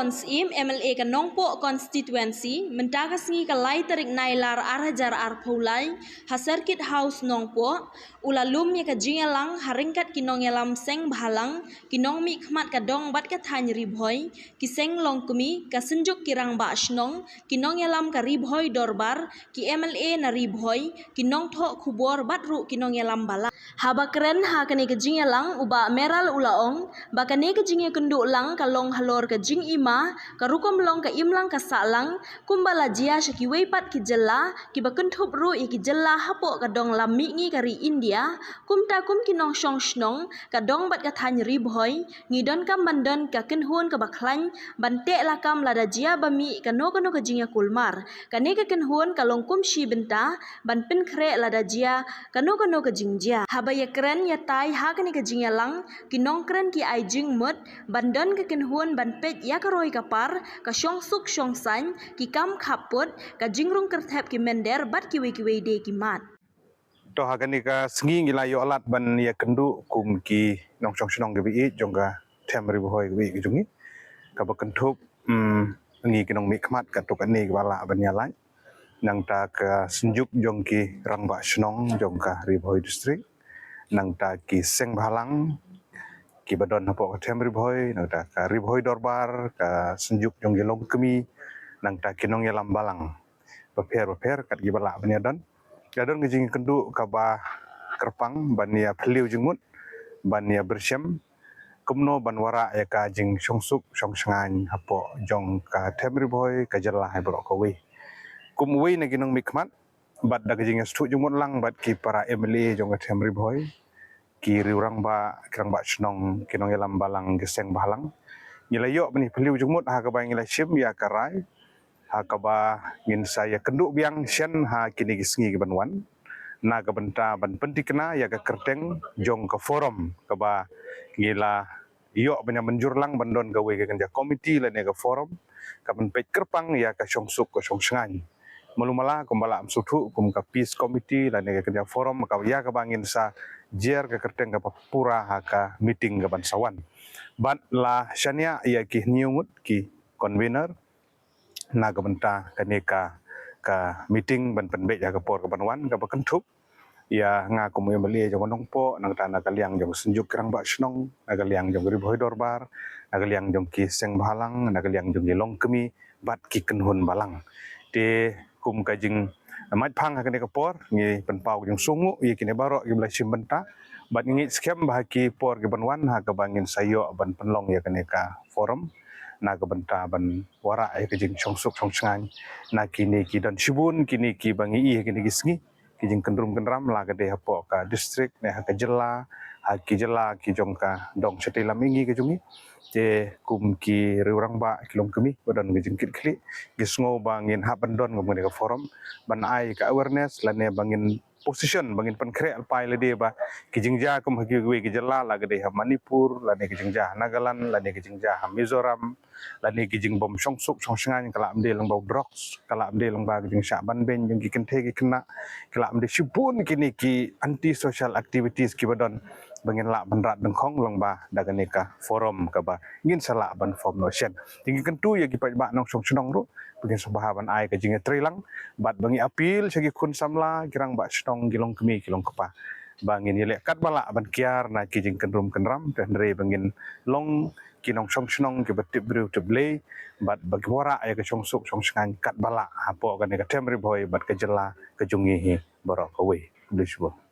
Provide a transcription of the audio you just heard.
kons im MLA ka nongpo constituency mentakas ngi kalai tarik nailar arhajar arpulai ha circuit house nongpo ulalum ya ka jingelang haringkat kinong yalam seng bahalang kinong mi khmat ka dong bat ka thany ribhoi kiseng longkumi ka senjuk kirang ba shnong kinong yalam ka ribhoi dorbar ki MLA na ribhoi kinong tho khubor batru kinong yalam bala haba keren ha kani ka jingelang uba meral ulaong bakane ka jinge kenduk lang kalong halor ka jing ima karukom long ka imlang ka salang kumbala jia shaki weipat ki jella ki bakentup ru ki jella hapo ka dong lami ngi kari India kumta kum kinong shong shnong ka dong bat ka thany ribhoi ngidon kam bandon ka kenhun ka bakhlain bante lakam lada jia bami ka no ka jinge kulmar kane ka kenhun ka long kum shi benta ban pin khre lada jia ka no ka jingjia haba ya kren ya tai ha kani ka jinge lang kinong kren ki ai jing mut bandon ka kenhun ban pet ya ka roi ka par ka shong suk shong san ki kam khaput ka jingrung kerthep ki mender bat ki we de ki mat to hagani ka sngi ngila yo alat ban ya kendu kum ki nong chong shnong ge bi jongga temri boy ge bi jungi ka ba kentup ngi ki nong mi khmat ka to ka ni wala ban ya lai nang ta ka senjuk jong ki rangba shnong jong ka riboy district nang ta ki seng bhalang ki badon hapo ka temri boy nang ta ka riboy dorbar ka senjuk jong ge long kemi nang ta ki nong ya lam balang paper kat gi bala ban ya don Jadon ngejing kendu kaba kerpang bania peliu jengmut bania bersyam kumno banwara ya ka jing songsuk songsangan hapo jong ka temri boy ka jerlah hai borok kowe kumwe na ginong mikmat bad da jing stu jengmut lang bad ki para MLA jong ka temri boy ki riurang ba kirang ba snong kinong yalam balang geseng balang ngilayo bani peliu jengmut ha ka ba ngilai sim ya karai hakaba ngin saya kenduk biang sien ha kini gisngi ke banwan na ka benta ban pentikna ya ka kerteng jong ka forum kaba ngila yo banya menjur lang bandon gawe ke kenja komiti la ne ka forum ka ban pet kerpang ya ka songsuk ka songsangan malumala kumbala am suthu kum ka peace committee la ne ka kenja forum ka ya ka bangin sa jer ka kerteng ka pura ha ka meeting ka ban sawan bat la syania ya ki niungut ki convener na ka benta kaneka ka meeting ban penbet ya ka por ka banwan ka bakentup ya nga ko mo yemali jong nongpo nang tana kaliang jong senjuk krang ba snong na kaliang jong riboy dorbar na kaliang jong ki seng balang na kaliang jong long kemi bat ki kenhun balang te kum ka jing mat phang ka ne ka por ngi penpau jong sungu ye kine barok gi bla sim benta bat ngi skem ba ki por ki banwan ha ka bangin sayo ban penlong ya kaneka forum na ka benta ban wara ai ka jing songsuk songsangan na kini ki dan shibun kini ki bangi i kini gisngi ki jing kendrum kendram la ka de hapo ka district ne ha ka jela ha ki jela ki jong ka dong chete lamingi ka jungi te kum ki riurang ba kilong kemi badan ka jing kit kli gisngo bangin ha bandon ngom ka forum ban ai ka awareness la ne bangin position bangin pankre alpai le de ba kijingja kum hagi we kijala la gade ha Manipur la ne kijingja Nagaland la ne kijingja ha Mizoram la ne kijing bom songsuk songsangan kala amde lang bau drox kala amde lang ba kijing sya ban ben jing ki kente ki kena kala amde shibun kini ki anti social activities ki badon bangin la banrat dengkhong lang ba daga ne ka forum ka ba ngin sala ban form no shen tinggi kentu ya ki pa ba nong song snong ru bangin sabahaban ai ka jing trilang bat bangi apil segi kun samla kirang ba snong gilong kemi kilong kepa bangin yele kat bala ban kiar na ki jing kendrum kendram dan re bangin long kinong song snong ki batip bru teble bat bagi wara ya ka songsuk songsangan kat bala apo ka ne ka temri boy bat ka jela ka jungi hi borok kowe blisbo